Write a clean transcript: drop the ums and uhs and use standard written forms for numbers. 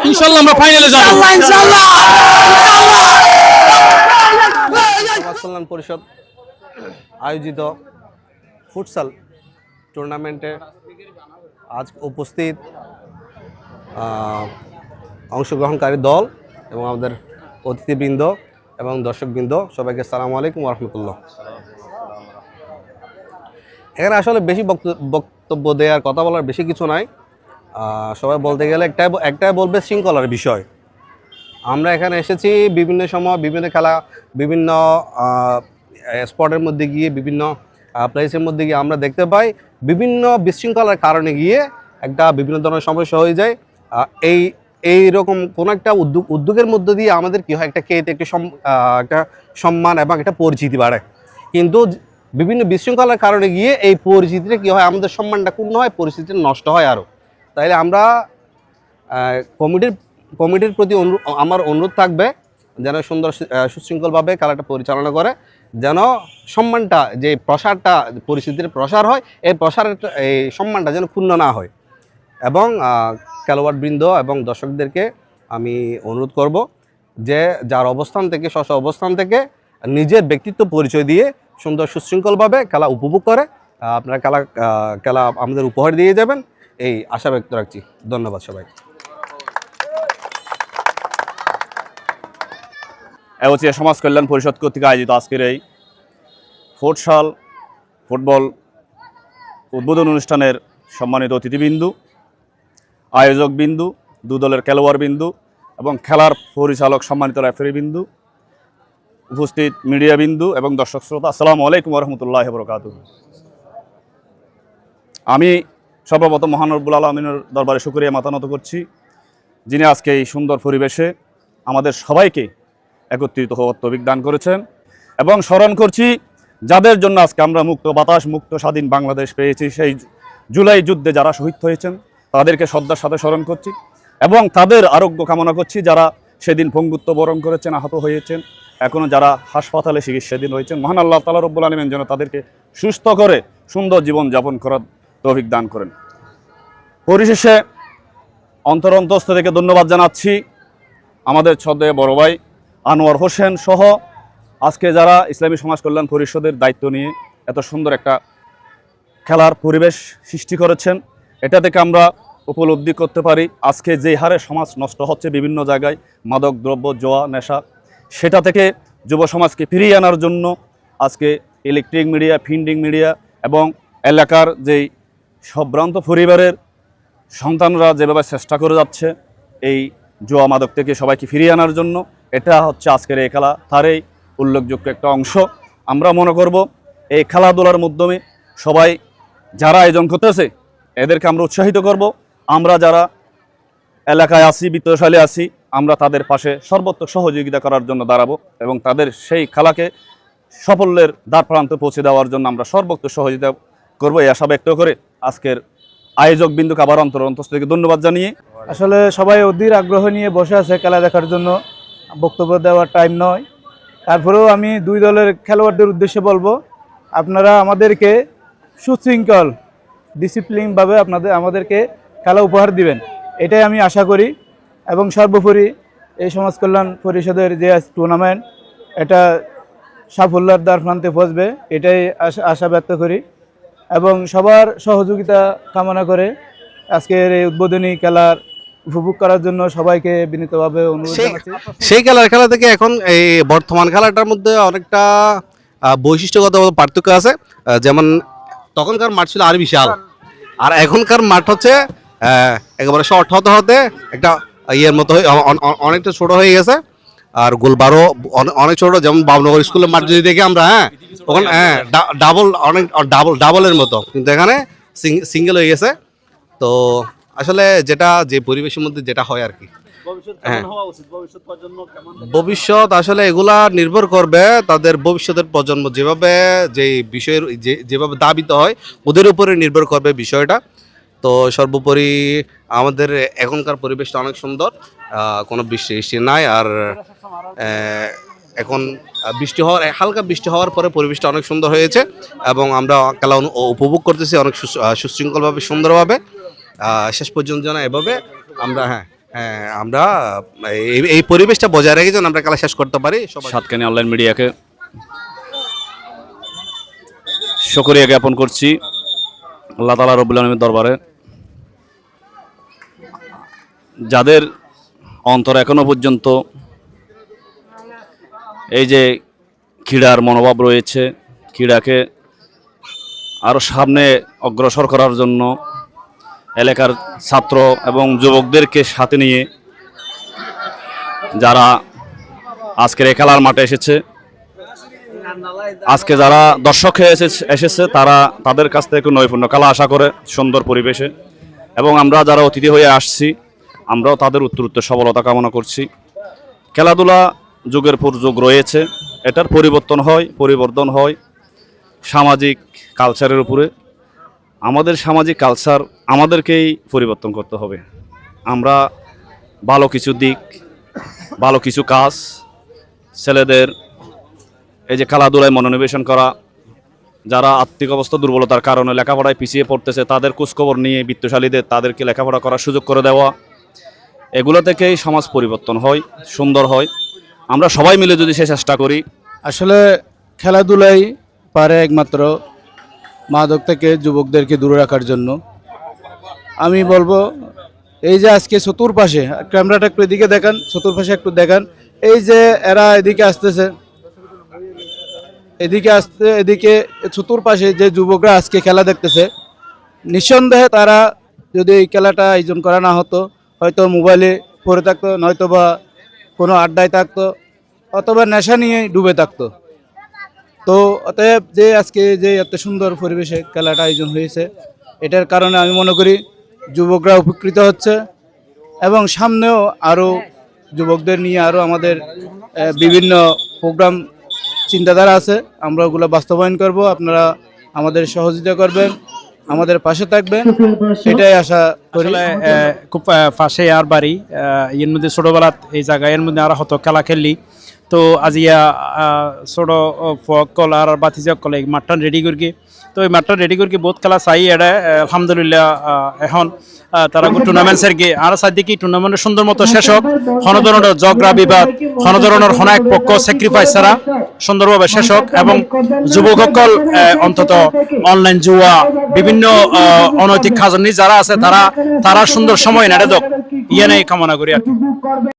ইনশাআল্লাহ আমরা ফাইনালে যাব ইনশাআল্লাহ সমাজ কল্যাণ পরিষদ আয়োজিত ফুটসাল টুর্নামেন্টে আজ উপস্থিত অংশগ্রহণকারী দল এবং আমাদের অতিথিবৃন্দ এবং দর্শকবৃন্দ সবাইকে আসসালামু আলাইকুম ওয়া রাহমাতুল্লাহ। এখানে আসলে বেশি বক্তব্য দেওয়ার কথা বলার বেশি কিছু নাই। সবাই বলতে গেলে একটাই বলবে শৃঙ্খলার বিষয়। আমরা এখানে এসেছি বিভিন্ন সময় বিভিন্ন খেলা বিভিন্ন স্পটের মধ্যে গিয়ে বিভিন্ন প্লেসের মধ্যে গিয়ে আমরা দেখতে পাই বিভিন্ন বিশৃঙ্খলার কারণে গিয়ে বিভিন্ন ধরনের সমস্যা হয়ে যায়। এইরকম কোনো একটা উদ্যোগের মধ্যে দিয়ে আমাদের কী হয় একটা সম্মান এবং একটা পরিচিতি বাড়ে, কিন্তু বিভিন্ন বিশৃঙ্খলার কারণে গিয়ে এই পরিচিতিটা কী হয় আমাদের সম্মানটা ক্ষুণ্ণ হয়, পরিস্থিতিটা নষ্ট হয় আরও। তাইলে আমরা কমিটির প্রতি আমার অনুরোধ থাকবে যেন সুন্দর সুশৃঙ্খলভাবে খেলাটা পরিচালনা করে, যেন সম্মানটা যে প্রসারটা পরিস্থিতির প্রসার হয় এই সম্মানটা যেন ক্ষুণ্ণ না হয়। এবং খেলোয়াড়বৃন্দ এবং দর্শকদেরকে আমি অনুরোধ করব যে যার অবস্থান থেকে অবস্থান থেকে নিজের ব্যক্তিত্ব পরিচয় দিয়ে সুন্দর সুশৃঙ্খলভাবে খেলা উপভোগ করে আপনারা খেলা আমাদের উপহার দিয়ে যাবেন এই আশা ব্যক্ত রাখছি। ধন্যবাদ সবাই। এবছর সমাজ কল্যাণ পরিষদ কর্তৃক আয়োজিত আজকের এই ফুটবল উদ্বোধন অনুষ্ঠানের সম্মানিত অতিথিবিন্দু, আয়োজক বিন্দু, দু দলের খেলোয়াড় বিন্দু এবং খেলার পরিচালক সম্মানিত রেফারি বিন্দু, উপস্থিত মিডিয়া বিন্দু এবং দর্শক শ্রোতা, আসসালামু আলাইকুম ওয়া রাহমাতুল্লাহি ওয়া বারাকাতুহু। আমি সর্বপ্রথম মহান রব্বুল আলামিনের দরবারে শুকরিয়া মাথা নত করছি, যিনি আজকে এই সুন্দর পরিবেশে আমাদের সবাইকে একত্রিত হওয়ার তৌফিক দান করেছেন। এবং স্মরণ করছি যাদের জন্য আজকে আমরা মুক্ত বাতাস মুক্ত স্বাধীন বাংলাদেশ পেয়েছি, সেই জুলাই যুদ্ধে যারা শহীদ হয়েছেন তাদেরকে শ্রদ্ধার সাথে স্মরণ করছি এবং তাদের আরোগ্য কামনা করছি, যারা সেদিন পঙ্গুত্ব বরণ করেছেন, আহত হয়েছেন, এখনও যারা হাসপাতালে চিকিৎসাধীন রয়েছেন, মহান আল্লাহ তাআলা রব্বুল আলামিন যেন তাদেরকে সুস্থ করে সুন্দর জীবন যাপন করার তৌফিক দান করেন। পরিশেষে অন্তরন্তস্থ থেকে ধন্যবাদ জানাচ্ছি আমাদের শ্রদ্ধেয় বড় ভাই আনোয়ার হোসেন সহ আজকে যারা ইসলামী সমাজ কল্যাণ পরিষদের দায়িত্ব নিয়ে এত সুন্দর একটা খেলার পরিবেশ সৃষ্টি করেছেন। এটা থেকে আমরা উপলব্ধি করতে পারি আজকে যে হারে সমাজ নষ্ট হচ্ছে বিভিন্ন জায়গায় মাদক দ্রব্য জুয়া নেশা, সেটা থেকে যুব সমাজকে ফিরিয়ে আনার জন্য আজকে ইলেকট্রিক মিডিয়া প্রিন্টিং মিডিয়া এবং এলাকার যেই সম্ভ্রান্ত পরিবারের সন্তানরা যেভাবে চেষ্টা করে যাচ্ছে এই জুয়া মাদক থেকে সবাইকে ফিরিয়ে আনার জন্য, এটা হচ্ছে আজকের এই খেলা তারই উল্লেখযোগ্য একটা অংশ। আমরা মনে করব এই খেলাধুলার মাধ্যমে সবাই যারা আয়োজন করতেছে এদেরকে আমরা উৎসাহিত করব। আমরা যারা এলাকায় আছি বিত্তশালী আছি আমরা তাদের পাশে সর্বত্র সহযোগিতা করার জন্য দাঁড়াবো এবং তাদের সেই খেলাকে সাফল্যের দ্বার প্রান্তে পৌঁছে দেওয়ার জন্য আমরা সর্বত্র সহযোগিতা করব এই আশা ব্যক্ত করে আজকের আয়োজক বিন্দুকে আবার অন্তরন্তস্থ থেকে ধন্যবাদ জানিয়ে আসলে সবাই অধীর আগ্রহ নিয়ে বসে আছে খেলা দেখার জন্য, বক্তব্য দেওয়ার টাইম নয়। তারপরেও আমি দুই দলের খেলোয়াড়দের উদ্দেশ্যে বলবো, আপনারা আমাদেরকে সুশৃঙ্খল ডিসিপ্লিনভাবে আমাদেরকে খেলা উপহার দিবেন, এটাই আমি আশা করি। এবং সর্বোপরি এই সমাজ কল্যাণ পরিষদের যে টুর্নামেন্ট এটা সাফল্যের দ্বার প্রান্তে পৌঁছবে এটাই আশা ব্যক্ত করি এবং সবার সহযোগিতা কামনা করে আজকের এই উদ্বোধনী খেলার উপভোগ করার জন্য সবাইকে বিনীতভাবে অনুরোধ জানাচ্ছি। সেই খেলা থেকে এখন এই বর্তমান খেলাটার মধ্যে অনেকটা বৈশিষ্ট্যগত পার্থক্য আছে। যেমন তখনকার মাঠ ছিল আরো বিশাল, আর এখনকার মাঠ হচ্ছে একেবারে শর্ট হতে একটা ইয়ের মতো অনেকটা ছোট হয়ে গেছে, আর গোলবারও অনেক ছোট। যেমন বাবনগর স্কুলের মাঠ যদি দেখি আমরা, ওখানে ডাবলের মতো, কিন্তু এখানে সিঙ্গেল হয়ে গেছে। তো আসলে যে পরিবেশের মধ্যে যেটা হয় আর কি, ভবিষ্যৎ আসলে এগুলা নির্ভর করবে তাদের ভবিষ্যতের প্রজন্ম যেভাবে যে বিষয়ের যেভাবে দাবিত হয় ওদের উপরে নির্ভর করবে বিষয়টা। তো সর্বোপরি আমাদের এখনকার পরিবেশটা অনেক সুন্দর, কোনো বৃষ্টি নাই, আর এখন হালকা বৃষ্টি হওয়ার পরে পরিবেশটা অনেক সুন্দর হয়েছে এবং আমরা খেলা উপভোগ করতেছি অনেক সুশৃঙ্খলভাবে সুন্দরভাবে। শেষ পর্যন্ত যেন এভাবে আমরা হ্যাঁ, আমরা এই পরিবেশটা বজায় রেখে যেন আমরা খেলা শেষ করতে পারি। সাতকানি অনলাইন মিডিয়াকে শুকরিয়া জ্ঞাপন করছি আল্লাহ তাআলা রব্বুল আলামিনের দরবারে, যাদের অন্তর এখনো পর্যন্ত এই যে ক্রীড়ার মনোভাব রয়েছে, ক্রীড়াকে আরও সামনে অগ্রসর করার জন্য এলাকার ছাত্র এবং যুবকদেরকে সাথে নিয়ে যারা আজকের এই খেলার মাঠে এসেছে, আজকে যারা দর্শক হয়ে এসেছে তারা তাদের কাছ থেকে নৈপুণ্য খেলা আশা করে সুন্দর পরিবেশে, এবং আমরা যারা অতিথি হয়ে আসছি আমরাও তাদের উত্তরোত্তর সফলতা কামনা করছি। খেলাধুলা যুগের পর যুগ রয়েছে, এটার পরিবর্তন হয় সামাজিক কালচারের উপরে। আমাদের সামাজিক কালচার আমাদেরকেই পরিবর্তন করতে হবে। আমরা ভালো কিছু দিক, ভালো কিছু কাজ, ছেলেদের এই যে খেলাধুলায় মনোনিবেশন করা, যারা আর্থিক অবস্থা দুর্বলতার কারণে লেখাপড়ায় পিছিয়ে পড়তেছে তাদের খোঁজখবর নিয়ে বিত্তশালীদের তাদেরকে লেখাপড়া করার সুযোগ করে দেওয়া, এগুলো থেকেই সমাজ পরিবর্তন হয়, সুন্দর হয়। আমরা সবাই মিলে যদি সে চেষ্টা করি, আসলে খেলাধুলাই পারে একমাত্র মাদক থেকে যুবকদেরকে দূরে রাখার জন্য। আমি বলবো এই যে আজকে চতুর্পাশে, ক্যামেরাটা একটু এদিকে দেখান, চতুর্পাশে একটু দেখান, এই যে এরা এদিকে আসতেছে, এদিকে চতুর্পাশে যে যুবকরা আজকে খেলা দেখতেছে, নিঃসন্দেহে তারা যদি এই খেলাটা আয়োজন করা না হতো হয়তো মোবাইলে পড়ে থাকতো, নয়তো বা কোনো আড্ডায় থাকতো, অথবা নেশা নিয়ে ডুবে থাকতো। তো অতএব যে আজকে যে এত সুন্দর পরিবেশে খেলাটা আয়োজন হয়েছে, এটার কারণে আমি মনে করি যুবকরা উপকৃত হচ্ছে, এবং সামনেও আরও যুবকদের নিয়ে আরও আমাদের বিভিন্ন প্রোগ্রাম চিন্তাধারা আছে, আমরা ওগুলো বাস্তবায়ন করব। আপনারা আমাদের সহযোগিতা করবেন, আমাদের পাশে থাকবেন, এটাই আশা করি। খুব পাশে আর বাড়ি, এর মধ্যে ছোটবেলা এই জায়গায় এর মধ্যে আর হতো খেলা খেললি। তো আজিয়া ছোট কল আর বাতিজা কলে মাঠটা রেডি করি, তো এই মাঠটা রেডি করি বহুত খেলা চাই এটা আলহামদুলিল্লাহ। এখন তারা টুর্নামেন্টসের গিয়ে আর চাই কি টুর্নামেন্টের সুন্দর মতো শেষ হোক, কোনো ধরনের ঝগড়া বিবাদ, কোনো ধরনের এক পক্ষ স্যাক্রিফাইস ছাড়া সুন্দরভাবে শেষ হোক, এবং যুবকসকল অন্তত অনলাইন জুয়া বিভিন্ন অনৈতিক খাজনি যারা আছে তারা সুন্দর সময় নেড়ে দোক, ইয়ে নেই কামনা করি আর কি।